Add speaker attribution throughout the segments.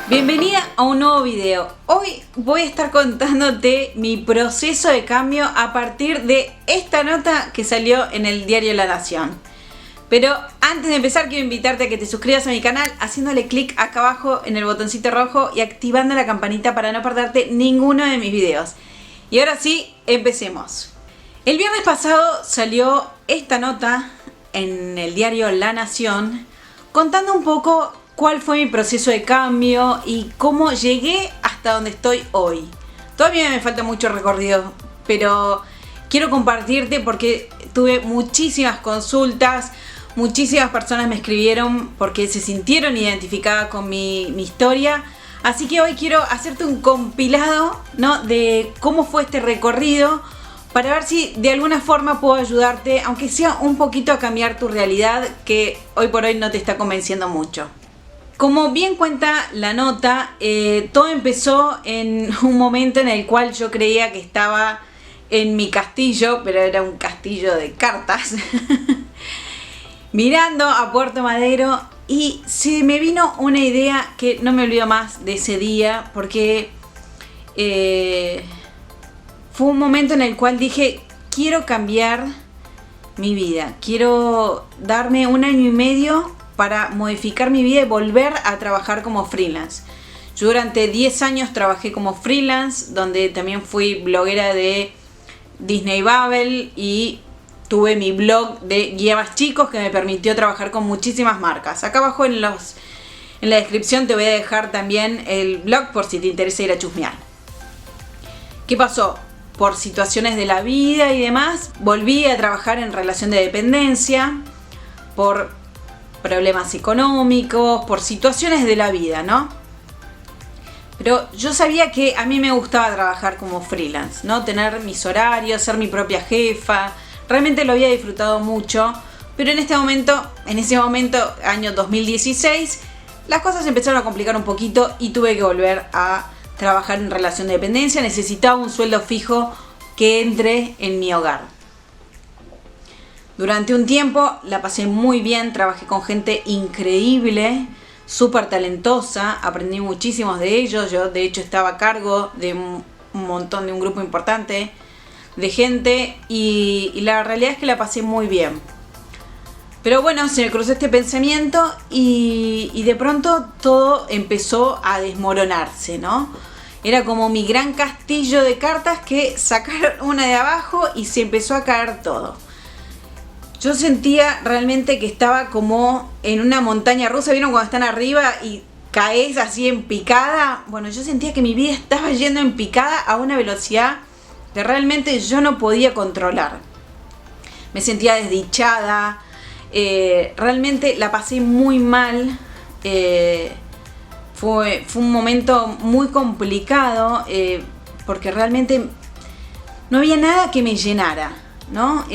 Speaker 1: Bienvenida a un nuevo video. Hoy voy a estar contándote mi proceso de cambio a partir de esta nota que salió en el diario La Nación. Pero antes de empezar quiero invitarte a que te suscribas a mi canal haciéndole clic acá abajo en el botoncito rojo y activando la campanita para no perderte ninguno de mis videos. Y ahora sí, empecemos. El viernes pasado salió esta nota en el diario La Nación contando un poco cuál fue mi proceso de cambio y cómo llegué hasta donde estoy hoy. Todavía me falta mucho recorrido, pero quiero compartirte porque tuve muchísimas consultas, muchísimas personas me escribieron porque se sintieron identificadas con mi historia. Así que hoy quiero hacerte un compilado, ¿no?, de cómo fue este recorrido para ver si de alguna forma puedo ayudarte, aunque sea un poquito, a cambiar tu realidad que hoy por hoy no te está convenciendo mucho. Como bien cuenta la nota, todo empezó en un momento en el cual yo creía que estaba en mi castillo, pero era un castillo de cartas, mirando a Puerto Madero, y se me vino una idea que no me olvido más de ese día, porque fue un momento en el cual dije, quiero cambiar mi vida, quiero darme 1 año y medio para modificar mi vida y volver a trabajar como freelance. Yo durante 10 años trabajé como freelance, donde también fui bloguera de Disney Babel y tuve mi blog de guía más chicos que me permitió trabajar con muchísimas marcas. Acá abajo en la descripción te voy a dejar también el blog por si te interesa ir a chusmear. ¿Qué pasó? Por situaciones de la vida y demás, volví a trabajar en relación de dependencia, por problemas económicos, por situaciones de la vida, ¿no? Pero yo sabía que a mí me gustaba trabajar como freelance, ¿no? Tener mis horarios, ser mi propia jefa. Realmente lo había disfrutado mucho, pero en ese momento, año 2016, las cosas empezaron a complicar un poquito y tuve que volver a trabajar en relación de dependencia. Necesitaba un sueldo fijo que entre en mi hogar. Durante un tiempo la pasé muy bien, trabajé con gente increíble, súper talentosa, aprendí muchísimos de ellos. Yo de hecho estaba a cargo de un grupo importante de gente y la realidad es que la pasé muy bien. Pero bueno, se me cruzó este pensamiento y de pronto todo empezó a desmoronarse, ¿no? Era como mi gran castillo de cartas que sacaron una de abajo y se empezó a caer todo. Yo sentía realmente que estaba como en una montaña rusa. ¿Vieron cuando están arriba y caes así en picada? Bueno, yo sentía que mi vida estaba yendo en picada a una velocidad que realmente yo no podía controlar. Me sentía desdichada. Realmente la pasé muy mal. Fue un momento muy complicado porque realmente no había nada que me llenara, ¿no?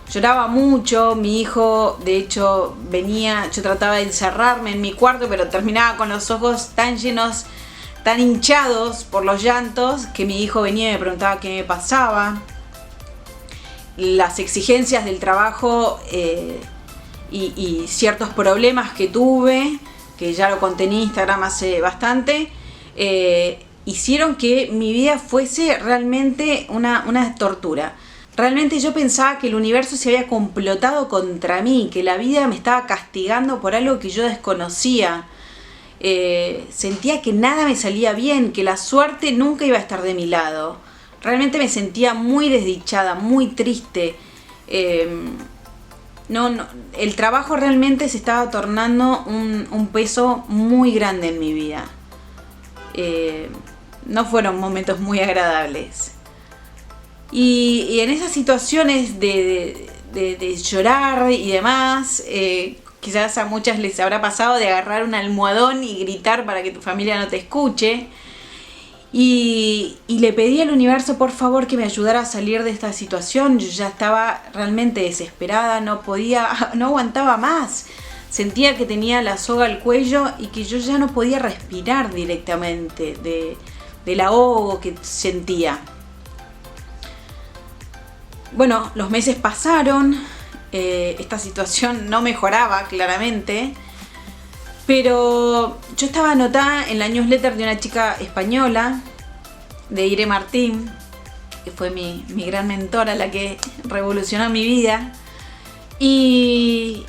Speaker 1: Lloraba mucho, mi hijo de hecho venía, yo trataba de encerrarme en mi cuarto, pero terminaba con los ojos tan llenos, tan hinchados por los llantos, que mi hijo venía y me preguntaba qué me pasaba. Las exigencias del trabajo y ciertos problemas que tuve, que ya lo conté en Instagram hace bastante, hicieron que mi vida fuese realmente una tortura. Realmente yo pensaba que el universo se había complotado contra mí, que la vida me estaba castigando por algo que yo desconocía. Sentía que nada me salía bien, que la suerte nunca iba a estar de mi lado. Realmente me sentía muy desdichada, muy triste. El trabajo realmente se estaba tornando un peso muy grande en mi vida. No fueron momentos muy agradables. Y en esas situaciones de llorar y demás, quizás a muchas les habrá pasado de agarrar un almohadón y gritar para que tu familia no te escuche. Y le pedí al universo por favor que me ayudara a salir de esta situación. Yo ya estaba realmente desesperada, no aguantaba más. Sentía que tenía la soga al cuello y que yo ya no podía respirar directamente del ahogo que sentía. Bueno, los meses pasaron, esta situación no mejoraba claramente Pero yo estaba anotada en la newsletter de una chica española, de Ire Martín, que fue mi gran mentora, la que revolucionó mi vida. Y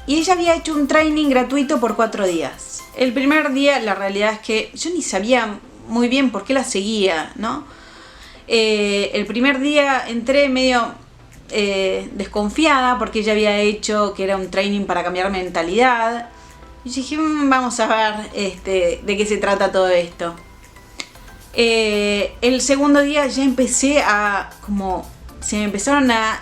Speaker 1: ella había hecho un training gratuito por 4 días. El primer día, la realidad es que yo ni sabía muy bien por qué la seguía, ¿no? El primer día entré medio desconfiada porque ella había hecho que era un training para cambiar mentalidad. Y dije, vamos a ver de qué se trata todo esto. El segundo día ya empecé se me empezaron a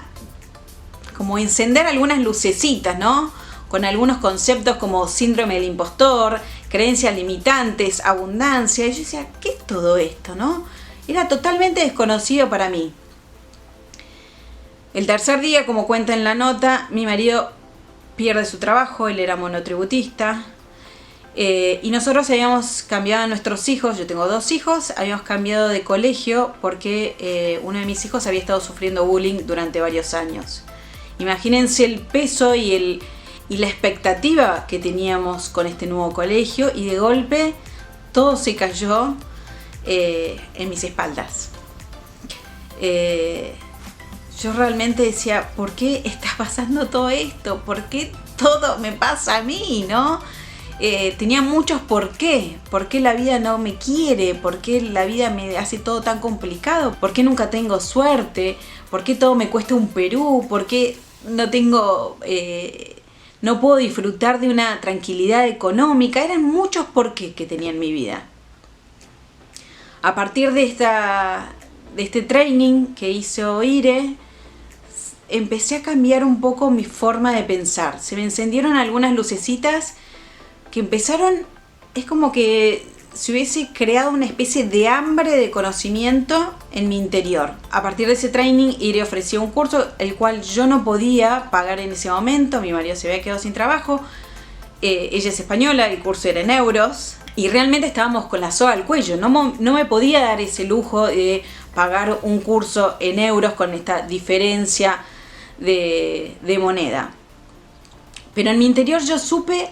Speaker 1: encender algunas lucecitas, ¿no? Con algunos conceptos como síndrome del impostor, creencias limitantes, abundancia. Y yo decía, ¿qué es todo esto, no? Era totalmente desconocido para mí. El tercer día, como cuenta en la nota, mi marido pierde su trabajo, él era monotributista. Y nosotros habíamos cambiado a nuestros hijos, yo tengo 2 hijos, habíamos cambiado de colegio porque uno de mis hijos había estado sufriendo bullying durante varios años. Imagínense el peso y la expectativa que teníamos con este nuevo colegio, y de golpe todo se cayó en mis espaldas. Yo realmente decía, ¿por qué está pasando todo esto? ¿Por qué todo me pasa a mí, no? Tenía muchos por qué. ¿Por qué la vida no me quiere? ¿Por qué la vida me hace todo tan complicado? ¿Por qué nunca tengo suerte? ¿Por qué todo me cuesta un Perú? ¿Por qué no puedo disfrutar de una tranquilidad económica? Eran muchos por qué que tenía en mi vida. A partir de este training que hizo Ire, empecé a cambiar un poco mi forma de pensar. Se me encendieron algunas lucecitas que empezaron, es como que se hubiese creado una especie de hambre de conocimiento en mi interior. A partir de ese training, Ire ofreció un curso el cual yo no podía pagar en ese momento. Mi marido se había quedado sin trabajo. Ella es española, el curso era en euros. Y realmente estábamos con la soga al cuello. No me podía dar ese lujo de pagar un curso en euros con esta diferencia de moneda. Pero en mi interior yo supe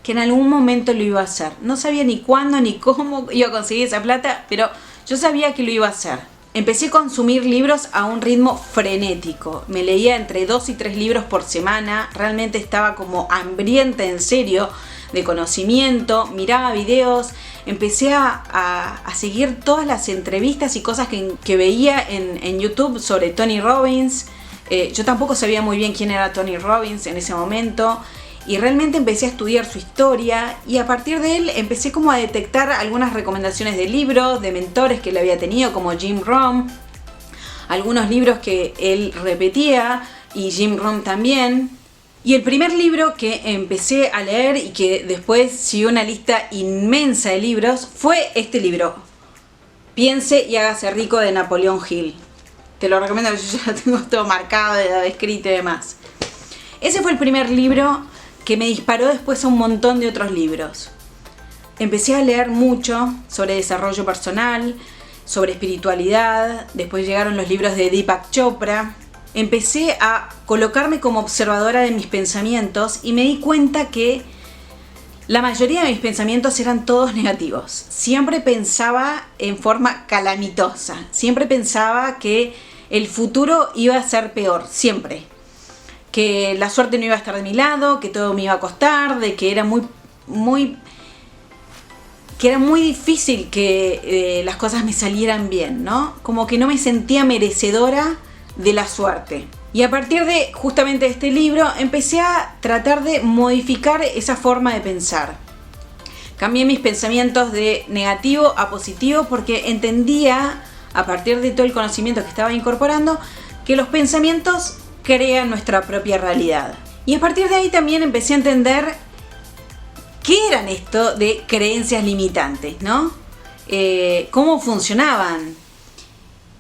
Speaker 1: que en algún momento lo iba a hacer. No sabía ni cuándo ni cómo iba a conseguir esa plata, pero yo sabía que lo iba a hacer. Empecé a consumir libros a un ritmo frenético. Me leía entre 2 y 3 libros por semana. Realmente estaba como hambrienta, en serio, de conocimiento. Miraba videos. Empecé a seguir todas las entrevistas y cosas que veía en YouTube sobre Tony Robbins. Yo tampoco sabía muy bien quién era Tony Robbins en ese momento. Y realmente empecé a estudiar su historia, y a partir de él empecé como a detectar algunas recomendaciones de libros, de mentores que él había tenido, como Jim Rohn, algunos libros que él repetía, y Jim Rohn también. Y el primer libro que empecé a leer y que después siguió una lista inmensa de libros fue este libro, Piense y hágase rico, de Napoleón Hill. Te lo recomiendo, yo ya lo tengo todo marcado, escrito y demás. Ese fue el primer libro que me disparó después a un montón de otros libros. Empecé a leer mucho sobre desarrollo personal, sobre espiritualidad. Después llegaron los libros de Deepak Chopra. Empecé a colocarme como observadora de mis pensamientos y me di cuenta que la mayoría de mis pensamientos eran todos negativos. Siempre pensaba en forma calamitosa. Siempre pensaba que el futuro iba a ser peor, siempre. Que la suerte no iba a estar de mi lado, que todo me iba a costar, de que era muy difícil que las cosas me salieran bien, ¿no? Como que no me sentía merecedora de la suerte. Y a partir de justamente este libro empecé a tratar de modificar esa forma de pensar. Cambié mis pensamientos de negativo a positivo porque entendía, a partir de todo el conocimiento que estaba incorporando, que los pensamientos crean nuestra propia realidad. Y a partir de ahí también empecé a entender qué eran esto de creencias limitantes, ¿no? Cómo funcionaban.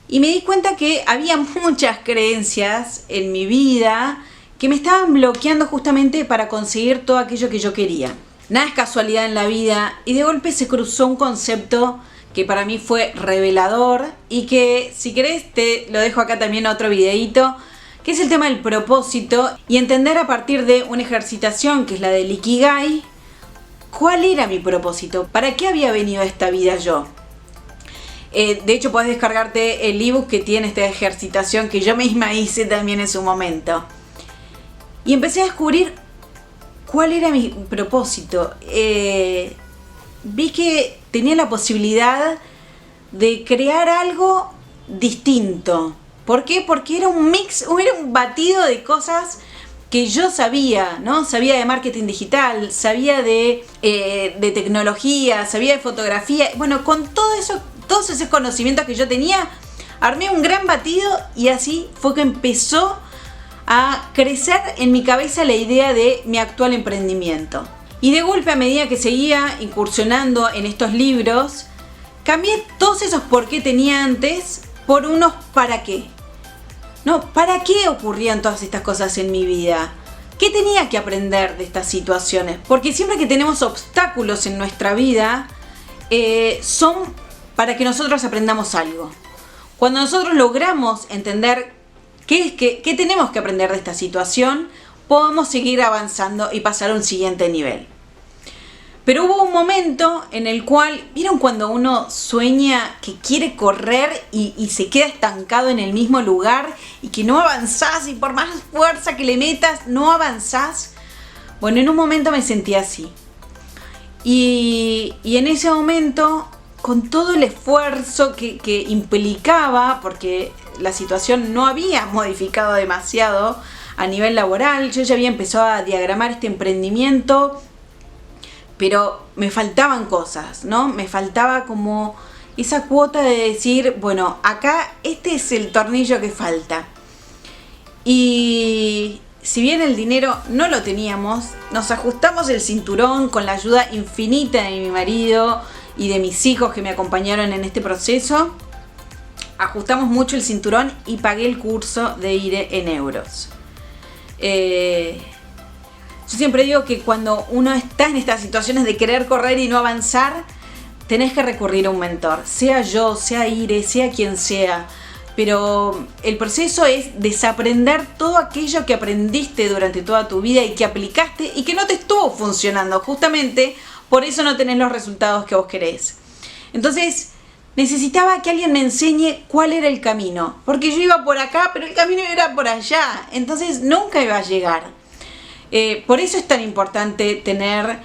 Speaker 1: Y me di cuenta que había muchas creencias en mi vida que me estaban bloqueando justamente para conseguir todo aquello que yo quería. Nada es casualidad en la vida, y de golpe se cruzó un concepto que para mí fue revelador y que, si querés, te lo dejo acá también otro videíto, que es el tema del propósito, y entender a partir de una ejercitación que es la del Ikigai, ¿cuál era mi propósito? ¿Para qué había venido a esta vida yo? De hecho, podés descargarte el ebook que tiene esta ejercitación que yo misma hice también en su momento. Y empecé a descubrir cuál era mi propósito. Vi que tenía la posibilidad de crear algo distinto. ¿Por qué? Porque era un mix, era un batido de cosas que yo sabía, ¿no? Sabía de marketing digital, sabía de tecnología, sabía de fotografía. Bueno, con todo eso, todos esos conocimientos que yo tenía, armé un gran batido y así fue que empezó a crecer en mi cabeza la idea de mi actual emprendimiento. Y de golpe, a medida que seguía incursionando en estos libros, cambié todos esos por qué tenía antes por unos para qué. No, ¿para qué ocurrían todas estas cosas en mi vida? ¿Qué tenía que aprender de estas situaciones? Porque siempre que tenemos obstáculos en nuestra vida, son para que nosotros aprendamos algo. Cuando nosotros logramos entender qué tenemos que aprender de esta situación, podemos seguir avanzando y pasar a un siguiente nivel. Pero hubo un momento en el cual, ¿vieron cuando uno sueña que quiere correr y se queda estancado en el mismo lugar y que no avanzás y por más fuerza que le metas, no avanzás? Bueno, en un momento me sentí así. Y en ese momento, con todo el esfuerzo que implicaba, porque la situación no había modificado demasiado a nivel laboral, yo ya había empezado a diagramar este emprendimiento, pero me faltaban cosas, ¿no? Me faltaba como esa cuota de decir, bueno, acá este es el tornillo que falta. Y si bien el dinero no lo teníamos, nos ajustamos el cinturón con la ayuda infinita de mi marido y de mis hijos que me acompañaron en este proceso. Ajustamos mucho el cinturón y pagué el curso de IRE en euros. Yo siempre digo que cuando uno está en estas situaciones de querer correr y no avanzar, tenés que recurrir a un mentor. Sea yo, sea IRE, sea quien sea. Pero el proceso es desaprender todo aquello que aprendiste durante toda tu vida y que aplicaste y que no te estuvo funcionando. Justamente por eso no tenés los resultados que vos querés. Entonces necesitaba que alguien me enseñe cuál era el camino. Porque yo iba por acá, pero el camino era por allá. Entonces nunca iba a llegar. Por eso es tan importante tener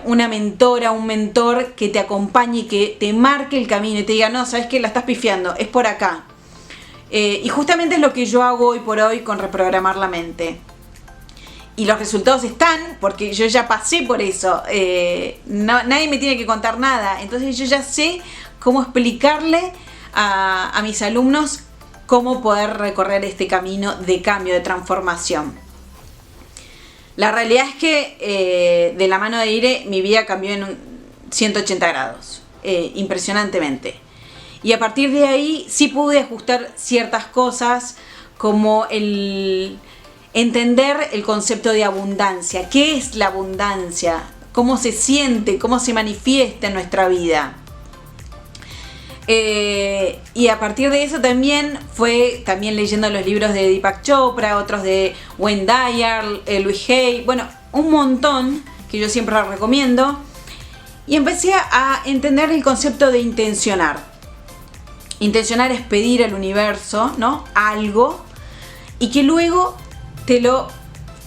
Speaker 1: una mentora, un mentor que te acompañe y que te marque el camino y te diga, no, sabes que la estás pifiando, es por acá. Y justamente es lo que yo hago hoy por hoy con reprogramar la mente. Y los resultados están, porque yo ya pasé por eso. Nadie me tiene que contar nada. Entonces yo ya sé cómo explicarle a mis alumnos cómo poder recorrer este camino de cambio, de transformación. La realidad es que de la mano de IRE mi vida cambió en 180 grados, impresionantemente. Y a partir de ahí sí pude ajustar ciertas cosas como el entender el concepto de abundancia. ¿Qué es la abundancia? ¿Cómo se siente? ¿Cómo se manifiesta en nuestra vida? Y a partir de eso también fue leyendo los libros de Deepak Chopra, otros de Wayne Dyer, Louise Hay, bueno, un montón que yo siempre los recomiendo. Y empecé a entender el concepto de intencionar. Intencionar es pedir al universo, ¿no? Algo, y que luego te lo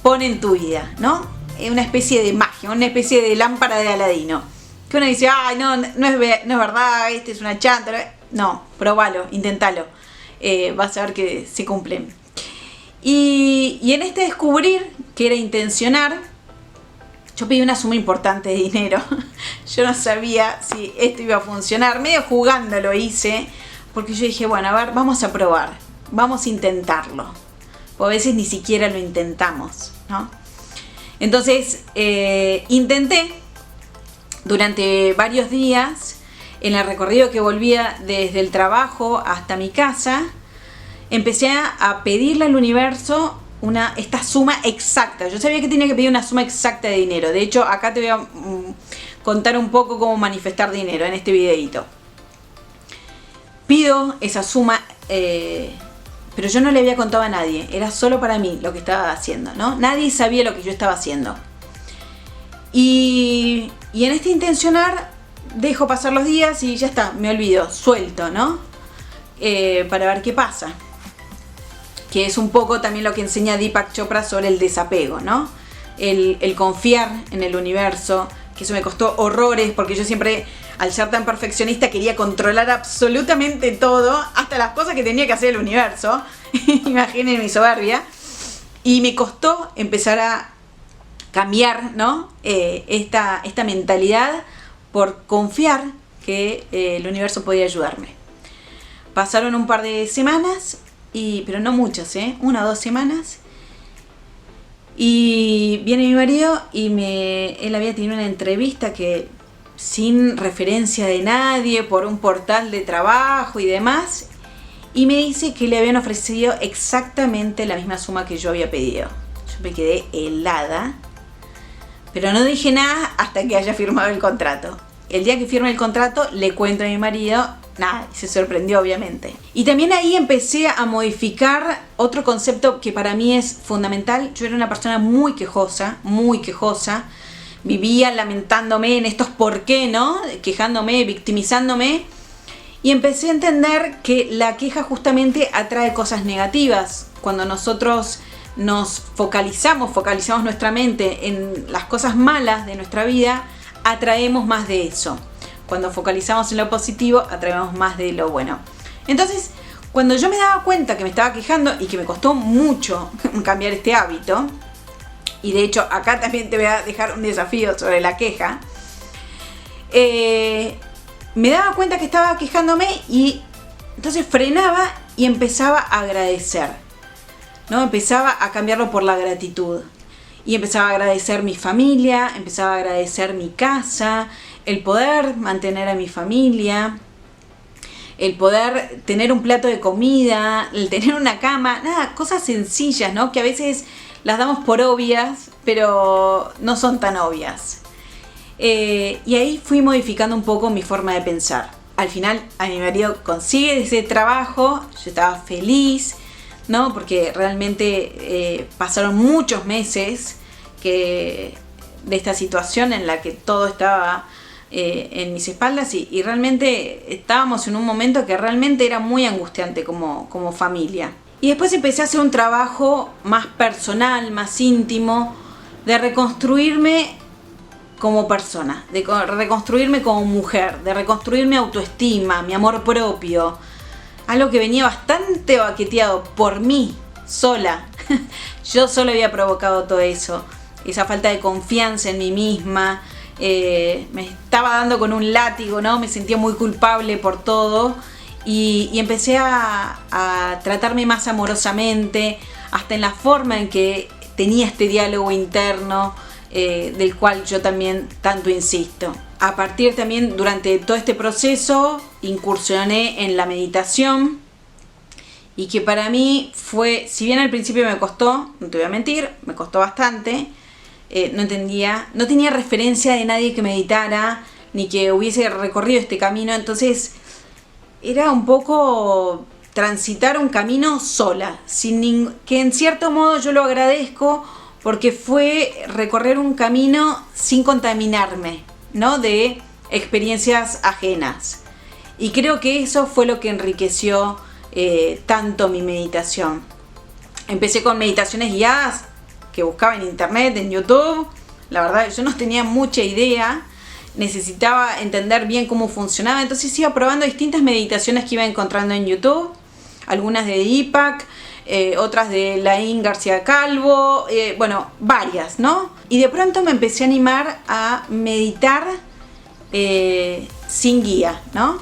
Speaker 1: pone en tu vida, ¿no? Una especie de magia, una especie de lámpara de Aladino. Que uno dice, ay, no es verdad, este es una chanta. No, probalo, intentalo. Vas a ver que se cumplen. Y en este descubrir que era intencionar, yo pedí una suma importante de dinero. Yo no sabía si esto iba a funcionar. Medio jugando lo hice, porque yo dije, bueno, a ver, vamos a probar. Vamos a intentarlo. O a veces ni siquiera lo intentamos, ¿no? Entonces, intenté. Durante varios días, en el recorrido que volvía desde el trabajo hasta mi casa, empecé a pedirle al universo esta suma exacta. Yo sabía que tenía que pedir una suma exacta de dinero. De hecho, acá te voy a contar un poco cómo manifestar dinero en este videito. Pido esa suma, pero yo no le había contado a nadie. Era solo para mí lo que estaba haciendo, ¿no? Nadie sabía lo que yo estaba haciendo. Y en este intencionar dejo pasar los días y ya está, me olvido, suelto, ¿no? Para ver qué pasa. Que es un poco también lo que enseña Deepak Chopra sobre el desapego, ¿no? El confiar en el universo, que eso me costó horrores porque yo siempre, al ser tan perfeccionista, quería controlar absolutamente todo, hasta las cosas que tenía que hacer el universo. Imaginen mi soberbia. Y me costó empezar a cambiar, ¿no? Esta mentalidad por confiar que el universo podía ayudarme. Pasaron un par de semanas, pero no muchas, 1 o 2 semanas. Y viene mi marido y él había tenido una entrevista que sin referencia de nadie, por un portal de trabajo y demás, y me dice que le habían ofrecido exactamente la misma suma que yo había pedido. Yo me quedé helada, pero no dije nada hasta que haya firmado el contrato. El día que firme el contrato le cuento a mi marido, nada, se sorprendió obviamente. Y también ahí empecé a modificar otro concepto que para mí es fundamental. Yo era una persona muy quejosa, vivía lamentándome en estos por qué, ¿no? Quejándome, victimizándome. Y empecé a entender que la queja justamente atrae cosas negativas. Cuando nosotros nos focalizamos nuestra mente en las cosas malas de nuestra vida, atraemos más de eso. Cuando focalizamos en lo positivo, atraemos más de lo bueno. Entonces, cuando yo me daba cuenta que me estaba quejando y que me costó mucho cambiar este hábito, y de hecho acá también te voy a dejar un desafío sobre la queja, me daba cuenta que estaba quejándome y entonces frenaba y empezaba a agradecer, ¿no? Empezaba a cambiarlo por la gratitud. Y empezaba a agradecer mi familia, empezaba a agradecer mi casa, el poder mantener a mi familia, el poder tener un plato de comida, el tener una cama, nada, cosas sencillas, ¿no? Que a veces las damos por obvias, pero no son tan obvias. Y ahí fui modificando un poco mi forma de pensar. Al final a mi marido consigue ese trabajo, yo estaba feliz, ¿no? Porque realmente pasaron muchos meses de esta situación en la que todo estaba en mis espaldas y realmente estábamos en un momento que realmente era muy angustiante como familia. Y después empecé a hacer un trabajo más personal, más íntimo, de reconstruirme como persona, de reconstruirme como mujer, de reconstruir mi autoestima, mi amor propio. Algo que venía bastante baqueteado por mí, sola. Yo sola había provocado todo eso. Esa falta de confianza en mí misma. Me estaba dando con un látigo, ¿no? Me sentía muy culpable por todo. Y empecé a tratarme más amorosamente, hasta en la forma en que tenía este diálogo interno, del cual yo también tanto insisto. A partir también, durante todo este proceso, incursioné en la meditación y que para mí fue, si bien al principio me costó, no te voy a mentir, me costó bastante, no entendía, no tenía referencia de nadie que meditara ni que hubiese recorrido este camino, entonces era un poco transitar un camino sola, que en cierto modo yo lo agradezco porque fue recorrer un camino sin contaminarme, ¿no? De experiencias ajenas. Y creo que eso fue lo que enriqueció tanto mi meditación. Empecé con meditaciones guiadas que buscaba en internet, en YouTube. La verdad, yo no tenía mucha idea. Necesitaba entender bien cómo funcionaba. Entonces iba probando distintas meditaciones que iba encontrando en YouTube. Algunas de Deepak, otras de Laín García Calvo, bueno, varias, ¿no? Y de pronto me empecé a animar a meditar sin guía, ¿no?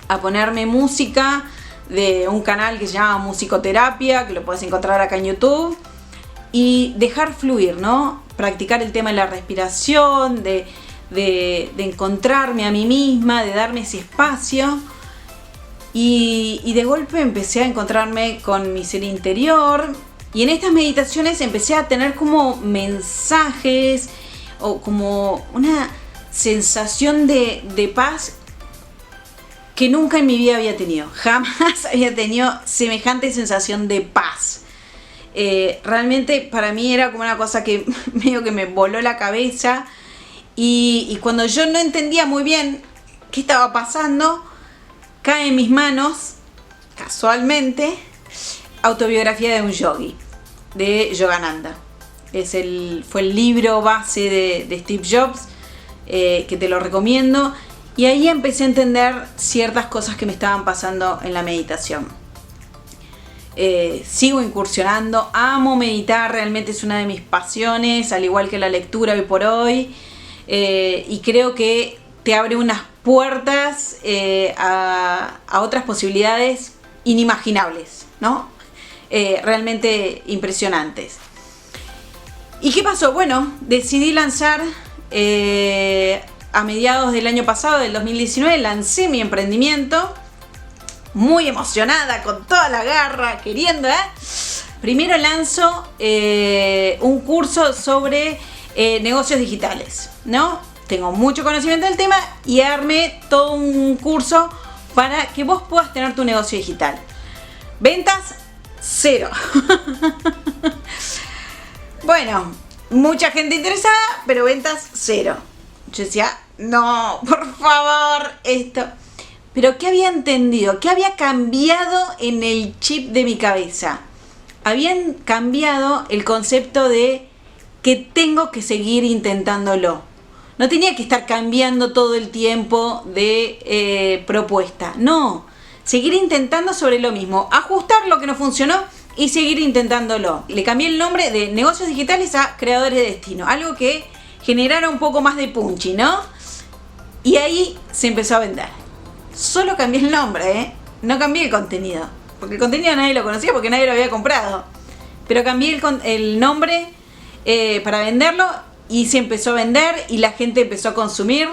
Speaker 1: A ponerme música de un canal que se llama Musicoterapia, que lo puedes encontrar acá en YouTube, y dejar fluir, ¿no? Practicar el tema de la respiración, de encontrarme a mí misma, de darme ese espacio. Y de golpe empecé a encontrarme con mi ser interior. Y en estas meditaciones empecé a tener como mensajes o como una sensación de paz que nunca en mi vida había tenido. Jamás había tenido semejante sensación de paz. Realmente para mí era como una cosa que medio que me voló la cabeza. y cuando yo no entendía muy bien qué estaba pasando, cae en mis manos, casualmente, Autobiografía de un Yogi, de Yogananda. Fue el libro base de Steve Jobs, que te lo recomiendo. Y ahí empecé a entender ciertas cosas que me estaban pasando en la meditación. Sigo incursionando, amo meditar, realmente es una de mis pasiones, al igual que la lectura hoy por hoy. Y creo que te abre unas puertas a otras posibilidades inimaginables, ¿no? Realmente impresionantes. ¿Y qué pasó? Bueno, decidí lanzar a mediados del año pasado, del 2019, lancé mi emprendimiento, muy emocionada, con toda la garra, queriendo, Primero lanzo un curso sobre negocios digitales, ¿no? Tengo mucho conocimiento del tema y armé todo un curso para que vos puedas tener tu negocio digital. Ventas, 0. Bueno, mucha gente interesada, pero ventas 0. Yo decía, no, por favor, esto. Pero ¿qué había entendido? ¿Qué había cambiado en el chip de mi cabeza? Habían cambiado el concepto de que tengo que seguir intentándolo. No tenía que estar cambiando todo el tiempo de propuesta. No, seguir intentando sobre lo mismo. Ajustar lo que no funcionó y seguir intentándolo. Le cambié el nombre de negocios digitales a creadores de destino. Algo que generara un poco más de punchy, ¿no? Y ahí se empezó a vender. Solo cambié el nombre, no cambié el contenido. Porque el contenido nadie lo conocía porque nadie lo había comprado. Pero cambié el nombre para venderlo y se empezó a vender y la gente empezó a consumir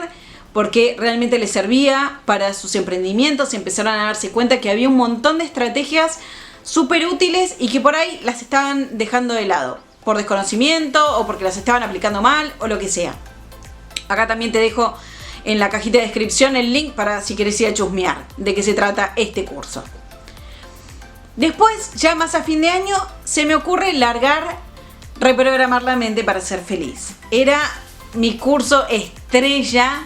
Speaker 1: porque realmente les servía para sus emprendimientos. Y empezaron a darse cuenta que había un montón de estrategias súper útiles y que por ahí las estaban dejando de lado. Por desconocimiento o porque las estaban aplicando mal o lo que sea. Acá también te dejo en la cajita de descripción el link para si querés ir a chusmear de qué se trata este curso. Después, ya más a fin de año, se me ocurre largar Reprogramar la mente para ser feliz. Era mi curso estrella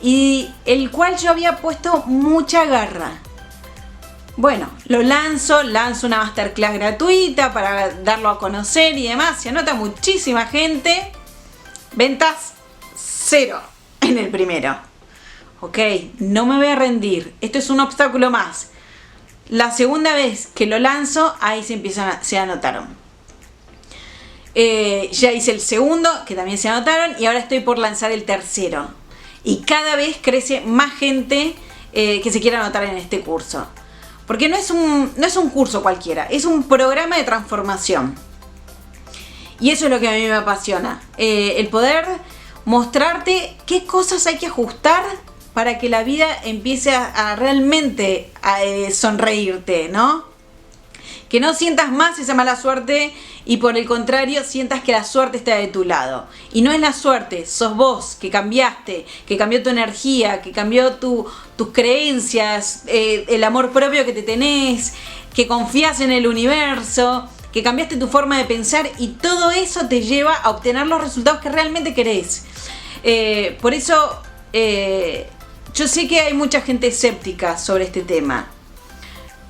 Speaker 1: y el cual yo había puesto mucha garra. Bueno, lo lanzo una masterclass gratuita para darlo a conocer y demás. Se anota muchísima gente. Ventas 0 en el primero. Ok, no me voy a rendir. Esto es un obstáculo más. La segunda vez que lo lanzo, ahí se anotaron. Ya hice el segundo, que también se anotaron, y ahora estoy por lanzar el tercero. Y cada vez crece más gente que se quiera anotar en este curso. Porque no es un curso cualquiera, es un programa de transformación. Y eso es lo que a mí me apasiona. El poder mostrarte qué cosas hay que ajustar para que la vida empiece a realmente sonreírte, ¿no? Que no sientas más esa mala suerte y por el contrario sientas que la suerte está de tu lado. Y no es la suerte, sos vos que cambiaste, que cambió tu energía, que cambió tus creencias, el amor propio que te tenés, que confías en el universo, que cambiaste tu forma de pensar y todo eso te lleva a obtener los resultados que realmente querés. Por eso yo sé que hay mucha gente escéptica sobre este tema.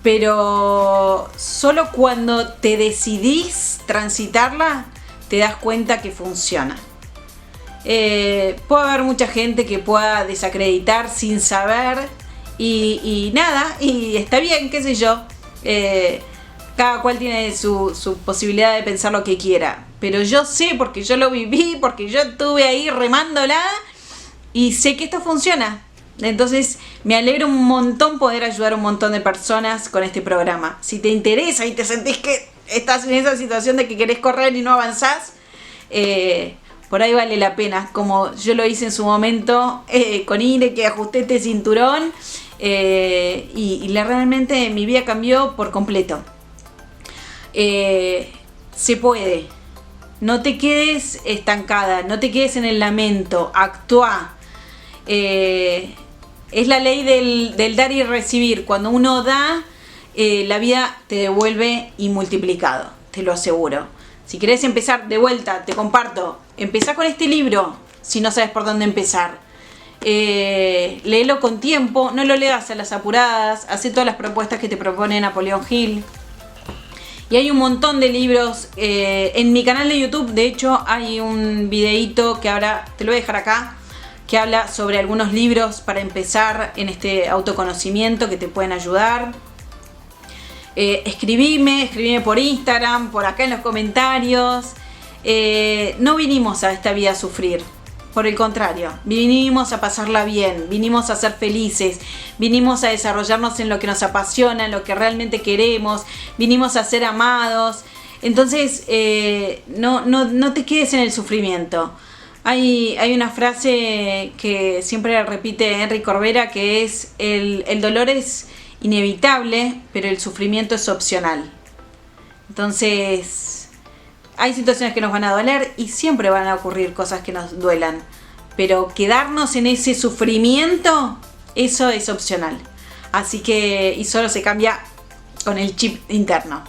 Speaker 1: Pero solo cuando te decidís transitarla, te das cuenta que funciona. Puede haber mucha gente que pueda desacreditar sin saber y nada, y está bien, qué sé yo. Cada cual tiene su posibilidad de pensar lo que quiera. Pero yo sé, porque yo lo viví, porque yo estuve ahí remándola y sé que esto funciona. Entonces me alegra un montón poder ayudar a un montón de personas con este programa. Si te interesa y te sentís que estás en esa situación de que querés correr y no avanzás, por ahí vale la pena. Como yo lo hice en su momento con Ire, que ajusté este cinturón y realmente mi vida cambió por completo. Se puede. No te quedes estancada, no te quedes en el lamento, actúa. Es la ley del dar y recibir. Cuando uno da, la vida te devuelve y multiplicado, te lo aseguro. Si querés empezar de vuelta, te comparto, empezá con este libro, si no sabes por dónde empezar. Léelo con tiempo, no lo leas a las apuradas, haz todas las propuestas que te propone Napoleón Hill. Y hay un montón de libros. En mi canal de YouTube, de hecho, hay un videíto que ahora te lo voy a dejar acá, que habla sobre algunos libros para empezar en este autoconocimiento que te pueden ayudar. Escribime por Instagram, por acá en los comentarios. No vinimos a esta vida a sufrir. Por el contrario, vinimos a pasarla bien, vinimos a ser felices, vinimos a desarrollarnos en lo que nos apasiona, en lo que realmente queremos, vinimos a ser amados. Entonces, no te quedes en el sufrimiento. Hay una frase que siempre repite Enrique Corbera, que es: el dolor es inevitable, pero el sufrimiento es opcional. Entonces, hay situaciones que nos van a doler y siempre van a ocurrir cosas que nos duelan. Pero quedarnos en ese sufrimiento, eso es opcional. Así que, y solo se cambia con el chip interno.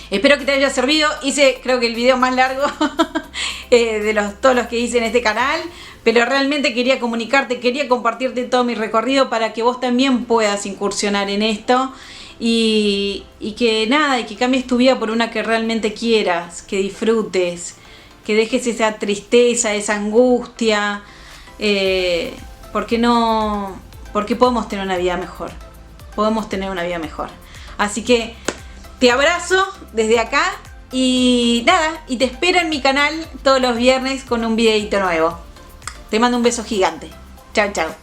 Speaker 1: Espero que te haya servido. Hice, creo que el video más largo de todos los que hice en este canal. Pero realmente quería comunicarte, quería compartirte todo mi recorrido para que vos también puedas incursionar en esto. Y que nada, y que cambies tu vida por una que realmente quieras, que disfrutes, que dejes esa tristeza, esa angustia, porque podemos tener una vida mejor, Así que te abrazo desde acá y nada, y te espero en mi canal todos los viernes con un videito nuevo. Te mando un beso gigante. Chao, chao.